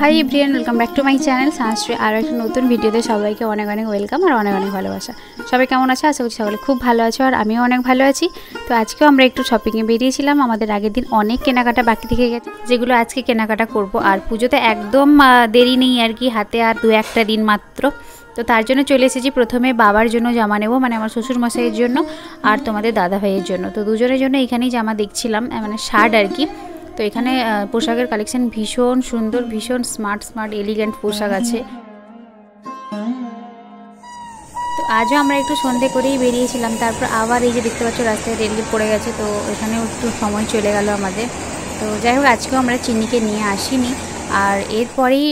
High everyone welcome back to my channel Sanashree और एक नतून भिडियोते सबाइके अनेक अनेक वेलकम और अनेक अनेक भालोबासा। सबाई केमन आछो? आशा करछि सकले खूब भालो आछो और आमिও अनेक भालो आछि। तो आजकेও আমরা একটু শপিং এ বেরিয়েছিলাম। আমাদের আগের দিন অনেক কেনাকাটা বাকি থেকে গেছে, যেগুলো আজকে কেনাকাটা করব। আর পুজোতে একদম দেরি নেই আর কি, হাতে আর দু একটা দিন মাত্র। তো তার জন্য চলে এসেছি প্রথমে বাবার জন্য জামা নেব, মানে আমার শ্বশুর মশাইয়ের জন্য আর তোমাদের দাদা ভাইয়ের জন্য। তো দুজনের জন্য এখানেই জামা দেখছিলাম, মানে শার্ট আর কি। তো এখানে পোশাকের কালেকশন ভীষণ সুন্দর, ভীষণ স্মার্ট স্মার্ট এলিগেন্ট পোশাক আছে। তো আজও আমরা একটু সন্ধে করেই বেরিয়েছিলাম, তারপর আবার এই যে দেখতে পাচ্ছ রাস্তায় রেলগেট পড়ে গেছে, তো এখানেও একটু সময় চলে গেল আমাদের। তো যাই হোক আজকেও আমরা চিনিকে নিয়ে আসিনি। আর এরপরেই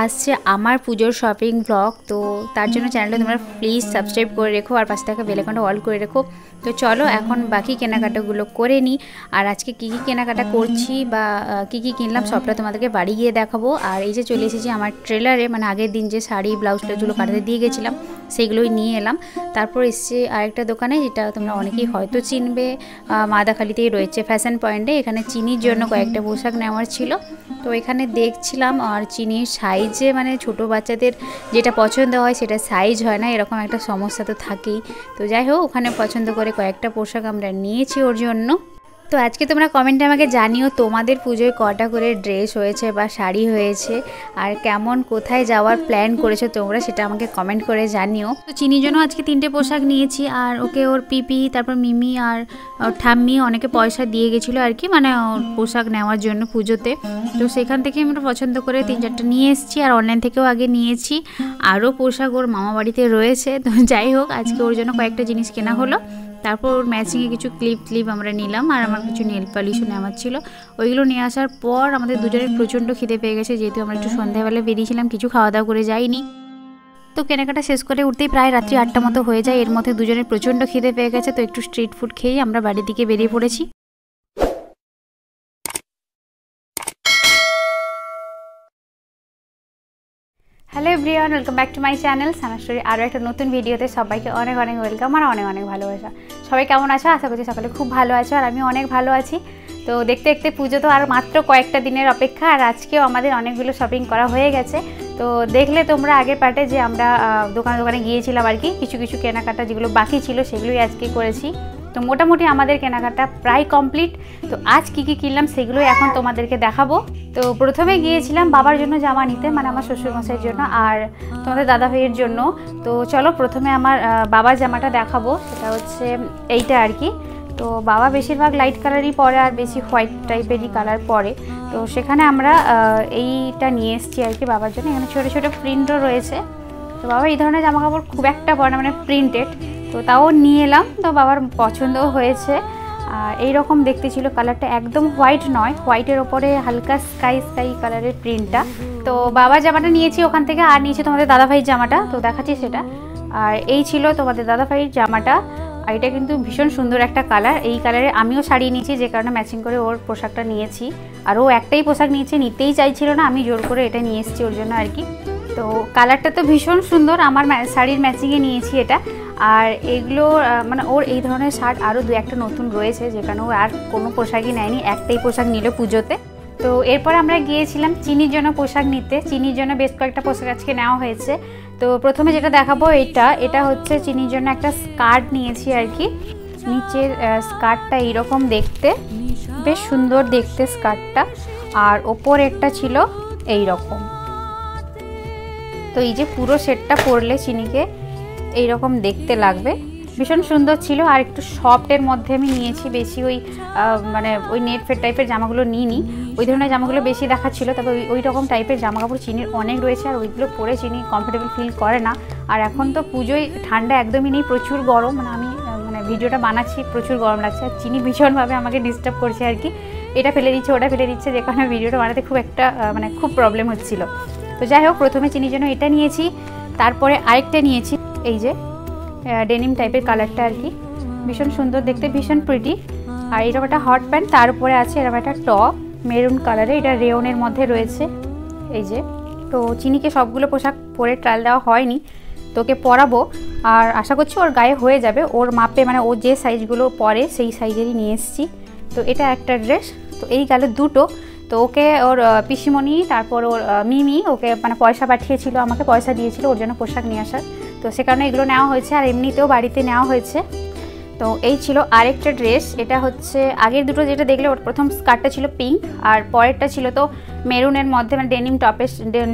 আসছে আমার পুজোর শপিং ব্লগ। তো তার জন্য চ্যানেলটা তোমরা প্লিজ সাবস্ক্রাইব করে রেখো আর পাশে থাকা বেল আইকনটা অল করে রেখো। তো চলো এখন বাকি কেনাকাটাগুলো করে নিই। আর আজকে কী কী কেনাকাটা করছি বা কী কী কিনলাম সবটা তোমাদেরকে বাড়ি গিয়ে দেখাবো। আর এই যে চলে এসেছি আমার ট্রেলারে, মানে আগের দিন যে শাড়ি ব্লাউজ টাউজগুলো কাটাতে দিয়ে গেছিলাম সেইগুলোই নিয়ে এলাম। তারপর এসছে আরেকটা দোকানে, যেটা তোমরা অনেকেই হয়তো চিনবে, মাদাখালিতেই রয়েছে ফ্যাশন পয়েন্টে। এখানে চিনির জন্য কয়েকটা পোশাক নেওয়ার ছিল, তো এখানে দেখছিলাম। আর চিনির সাইজে মানে ছোটো বাচ্চাদের যেটা পছন্দ হয় সেটা সাইজ হয় না, এরকম একটা সমস্যা তো থাকেই। তো যাই হোক ওখানে পছন্দ করে কয়েকটা পোশাক আমরা নিয়েছি ওর জন্য। তো আজকে তোমরা কমেন্টে আমাকে জানিও তোমাদের পুজোয় কটা করে ড্রেস হয়েছে বা শাড়ি হয়েছে, আর কেমন কোথায় যাওয়ার প্ল্যান করেছো তোমরা সেটা আমাকে কমেন্ট করে জানিও। তো চিনির জন্য আজকে 3টে পোশাক নিয়েছি, আর ওকে ওর পিপি, তারপর মিমি আর ঠাম্মি অনেকে পয়সা দিয়ে গেছিলো আর কি, মানে পোশাক নেওয়ার জন্য পুজোতে। তো সেখান থেকে আমরা পছন্দ করে 3-4টা নিয়ে এসেছি, আর অনলাইন থেকেও আগে নিয়েছি। আরও পোশাক ওর মামা বাড়িতে রয়েছে। তো যাই হোক আজকে ওর জন্য কয়েকটা জিনিস কেনা হলো। তারপর ওর ম্যাচিংয়ে কিছু ক্লিপ আমরা নিলাম, আর আমার কিছু নেল পলিশও নেওয়ার ছিল। ওইগুলো নিয়ে আসার পর আমাদের দুজনের প্রচণ্ড খিদে পেয়ে গেছে, যেহেতু আমরা একটু সন্ধ্যাবেলা বেরিয়েছিলাম, কিছু খাওয়া দাওয়া করে যাইনি। তো কেনাকাটা শেষ করে উঠতেই প্রায় রাত্রি 8টা মতো হয়ে যায়। এর মধ্যে দুজনের প্রচণ্ড খিদে পেয়ে গেছে, তো একটু স্ট্রিট ফুড খেয়েই আমরা বাড়ির দিকে বেরিয়ে পড়েছি। Hello everyone, welcome back to my channel Sanastory. আরও একটা নতুন ভিডিওতে সবাইকে অনেক অনেক ওয়েলকাম আর অনেক অনেক ভালোবাসা। সবাই কেমন আছো? আশা করছি সকালে খুব ভালো আছো, আর আমি অনেক ভালো আছি। তো দেখতে দেখতে পুজো তো আর মাত্র কয়েকটা দিনের অপেক্ষা, আর আজকেও আমাদের অনেকগুলো শপিং করা হয়ে গেছে। তো দেখলে তোমরা আগের পার্টে যে আমরা দোকানে গিয়েছিলাম আর কি, কিছু কিছু কেনাকাটা যেগুলো বাকি ছিল সেগুলোই আজকে করেছি। তো মোটামুটি আমাদের কেনাকাটা প্রায় কমপ্লিট। তো আজ কী কী কিনলাম সেগুলোই এখন তোমাদেরকে দেখাবো। তো প্রথমে গিয়েছিলাম বাবার জন্য জামা নিতে, মানে আমার শ্বশুরমশাইয়ের জন্য আর তোমাদের দাদা ভাইয়ের জন্য। তো চলো প্রথমে আমার বাবার জামাটা দেখাবো, সেটা হচ্ছে এইটা আর কি। তো বাবা বেশিরভাগ লাইট কালারই পরে আর বেশি হোয়াইট টাইপেরই কালার পরে। তো সেখানে আমরা এইটা নিয়ে এসেছি আর কি বাবার জন্য। এখানে ছোটো ছোটো প্রিন্টও রয়েছে। তো বাবা এই ধরনের জামা কাপড় খুব একটা পরে না, মানে প্রিন্টেড। তো তাও নিয়ে এলাম, তো বাবার পছন্দও হয়েছে। আর এইরকম দেখতে ছিল, কালারটা একদম হোয়াইট নয়, হোয়াইটের ওপরে হালকা স্কাই কালারের প্রিন্টটা। তো বাবার জামাটা নিয়েছি ওখান থেকে, আর নিয়েছি তোমাদের দাদাভাইয়ের জামাটা, তো দেখাচ্ছি সেটা। আর এই ছিল তোমাদের দাদাভাইয়ের জামাটা, আর এটা কিন্তু ভীষণ সুন্দর একটা কালার। এই কালারে আমিও শাড়ি নিয়েছি, যে কারণে ম্যাচিং করে ওর পোশাকটা নিয়েছি। আর ও একটাই পোশাক নিয়েছে, নিতেই চাইছিল না, আমি জোর করে এটা নিয়ে এসেছি ওর জন্য আর কি। তো কালারটা তো ভীষণ সুন্দর, আমার শাড়ির ম্যাচিংয়ে নিয়েছি এটা। আর এগুলো মানে ওর এই ধরনের শার্ট আরও 2-1টা নতুন রয়েছে, যেখানে ও আর কোনো পোশাকই নেয়নি, একটাই পোশাক নিল পুজোতে। তো এরপর আমরা গিয়েছিলাম চিনির জন্য পোশাক নিতে। চিনির জন্য বেশ কয়েকটা পোশাক আজকে নেওয়া হয়েছে। তো প্রথমে যেটা দেখাবো এটা হচ্ছে চিনির জন্য একটা স্কার্ট নিয়েছি আর কি। নিচের স্কার্টটা এইরকম দেখতে, বেশ সুন্দর দেখতে স্কার্টটা। আর ওপর একটা ছিল এইরকম। তো এই যে পুরো সেটটা পরলে চিনিকে এইরকম দেখতে লাগবে, ভীষণ সুন্দর ছিল। আর একটু সফটের মধ্যে আমি নিয়েছি, বেশি ওই মানে ওই নেট ফেট টাইপের জামাগুলো নিইনি, ওই ধরনের জামাগুলো বেশি দেখাচ্ছিল। তবে ওই রকম টাইপের জামা কাপড় চিনির অনেক রয়েছে, আর ওইগুলো পরে চিনি কমফোর্টেবল ফিল করে না। আর এখন তো পুজোয় ঠান্ডা একদমই নেই, প্রচুর গরম, মানে আমি মানে ভিডিওটা বানাচ্ছি প্রচুর গরম লাগছে, আর চিনি ভীষণভাবে আমাকে ডিস্টার্ব করছে আর কি। এটা ফেলে দিচ্ছে ওটা ফেলে দিচ্ছে, যে কারণে ভিডিওটা বানাতে খুব একটা মানে খুব প্রবলেম হচ্ছিল। তো যাই হোক প্রথমে চিনির জন্য এটা নিয়েছি, তারপরে আরেকটা নিয়েছি এই যে ডেনিম টাইপের কালারটা আর কি, ভীষণ সুন্দর দেখতে, ভীষণ প্রিটি। আর এরকম একটা হট প্যান্ট, তার উপরে আছে এরকম একটা টপ মেরুন কালারে, এটা রেয়নের মধ্যে রয়েছে এই যে। তো চিনিকে সবগুলো পোশাক পরে ট্রায়াল দেওয়া হয়নি, তোকে পরাবো, আর আশা করছি ওর গায়ে হয়ে যাবে ওর মাপে, মানে ও যে সাইজগুলো পরে সেই সাইজেরই নিয়ে এসেছি। তো এটা একটা ড্রেস। তো এই গেল দুটো। তো ওকে ওর পিসিমণি তারপর ওর মিমি ওকে মানে পয়সা পাঠিয়েছিল, আমাকে পয়সা দিয়েছিল ওর জন্য পোশাক নিয়ে আসার, তো সে কারণে এগুলো নেওয়া হয়েছে। আর এমনিতেও বাড়িতে নেওয়া হয়েছে। তো এই ছিল আরেকটা ড্রেস, এটা হচ্ছে আগের দুটো যেটা দেখলে ওর প্রথম স্কার্টটা ছিল পিঙ্ক আর পরেরটা ছিল তো মেরুনের মধ্যে মানে ডেনিম টপের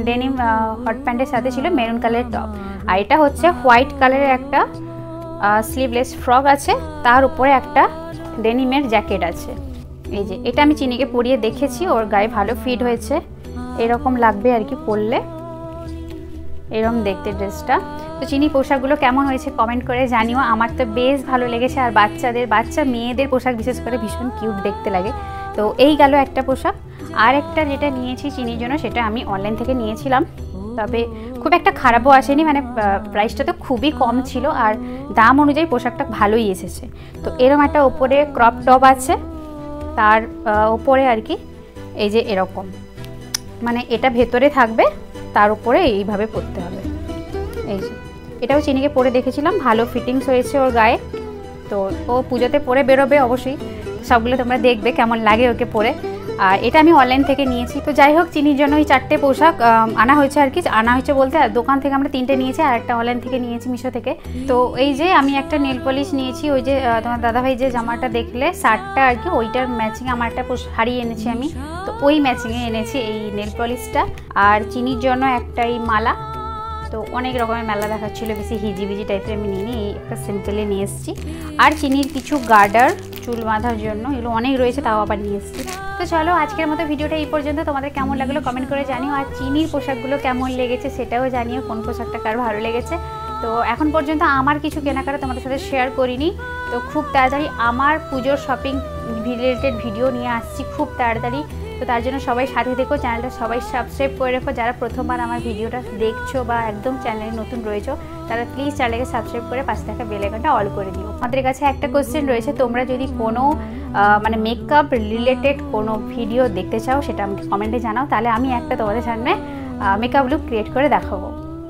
ডেনিম হট প্যান্টের সাথে ছিল মেরুন কালারের টপ। আর এটা হচ্ছে হোয়াইট কালারের একটা স্লিভলেস ফ্রক আছে, তার উপরে একটা ডেনিমের জ্যাকেট আছে। এই যে এটা আমি চিনিকে পরিয়ে দেখেছি, ওর গায়ে ভালো ফিট হয়েছে, এরকম লাগবে আর কি পরলে, এরকম দেখতে ড্রেসটা। তো চিনি পোশাকগুলো কেমন হয়েছে কমেন্ট করে জানিও, আমার তো বেশ ভালো লেগেছে। আর বাচ্চা মেয়েদের পোশাক বিশেষ করে ভীষণ কিউট দেখতে লাগে। তো এই গেল একটা পোশাক। আর একটা যেটা নিয়েছি চিনির জন্য সেটা আমি অনলাইন থেকে নিয়েছিলাম, তবে খুব একটা খারাপও আসেনি, মানে প্রাইসটা তো খুবই কম ছিল আর দাম অনুযায়ী পোশাকটা ভালোই এসেছে। তো এরকম একটা ওপরে ক্রপ টপ আছে, তার ওপরে আর কি এই যে এরকম মানে এটা ভেতরে থাকবে, তার উপরে এইভাবে পরতে হবে। এই যে এটাও চিনিকে পরে দেখেছিলাম, ভালো ফিটিংস হয়েছে ওর গায়ে। তো ও পুজোতে পরে বেরোবে অবশ্যই, সবগুলো তোমরা দেখবে কেমন লাগে ওকে পরে। আর এটা আমি অনলাইন থেকে নিয়েছি। তো যাই হোক চিনির জন্য এই 4টে পোশাক আনা হয়েছে আর কি, আনা হয়েছে বলতে দোকান থেকে আমরা 3টে নিয়েছি আর একটা অনলাইন থেকে নিয়েছি মিশো থেকে। তো এই যে আমি একটা নেল পলিশ নিয়েছি, ওই যে তোমার দাদাভাই যে জামাটা দেখলে শার্টটা আর কি ওইটার ম্যাচিং আমার একটা শাড়ি এনেছি আমি, তো ওই ম্যাচিংয়ে এনেছি এই নেল পলিশটা। আর চিনির জন্য একটা এই মালা, তো অনেক রকমের মেলা দেখাচ্ছিলো, বেশি হিজিবিজি টাইপের আমি নিইনি, এই একটা সিম্পলে নিয়ে এসেছি। আর চিনির কিছু গার্ডার চুল বাঁধার জন্য, এগুলো অনেক রয়েছে তাও আবার নিয়ে এসেছি। তো চলো আজকের মতো ভিডিওটা এই পর্যন্ত, তোমাদের কেমন লাগলো কমেন্ট করে জানিও। আর চিনির পোশাকগুলো কেমন লেগেছে সেটাও জানিও, কোন পোশাকটা কার ভালো লেগেছে। তো এখন পর্যন্ত আমার কিছু কেনাকাটা তোমাদের সাথে শেয়ার করিনি, তো খুব তাড়াতাড়ি আমার পুজোর শপিং রিলেটেড ভিডিও নিয়ে আসছি খুব তাড়াতাড়ি। তো তার জন্য সবাই সাথে দেখো, চ্যানেলটা সবাই সাবস্ক্রাইব করে রেখো। যারা প্রথমবার আমার ভিডিওটা দেখছো বা একদম চ্যানেলে নতুন রয়েছো তারা প্লিজ চ্যানেলকে সাবস্ক্রাইব করে পাশে থাকা বেল আইকনটা অল করে দিও। আমাদের কাছে একটা কোশ্চেন রয়েছে, তোমরা যদি কোনো মানে মেকআপ রিলেটেড কোনো ভিডিও দেখতে চাও সেটা আমাকে কমেন্টে জানাও, তাহলে আমি একটা তোমাদের সামনে মেকআপ লুক ক্রিয়েট করে দেখাবো।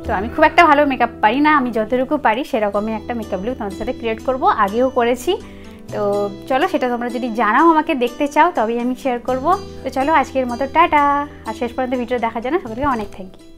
তো আমি খুব একটা ভালো মেকআপ পারি না, আমি যতটুকু পারি সেরকমই একটা মেকআপ লুক তোমাদের সাথে ক্রিয়েট করব, আগেও করেছি। তো চলো সেটা তোমরা যদি জানাও আমাকে দেখতে চাও তবেই আমি শেয়ার করব। তো চলো আজকের মতো টাটা, আর শেষ পর্যন্ত ভিডিও দেখার জন্য সকলকে অনেক থ্যাংক ইউ।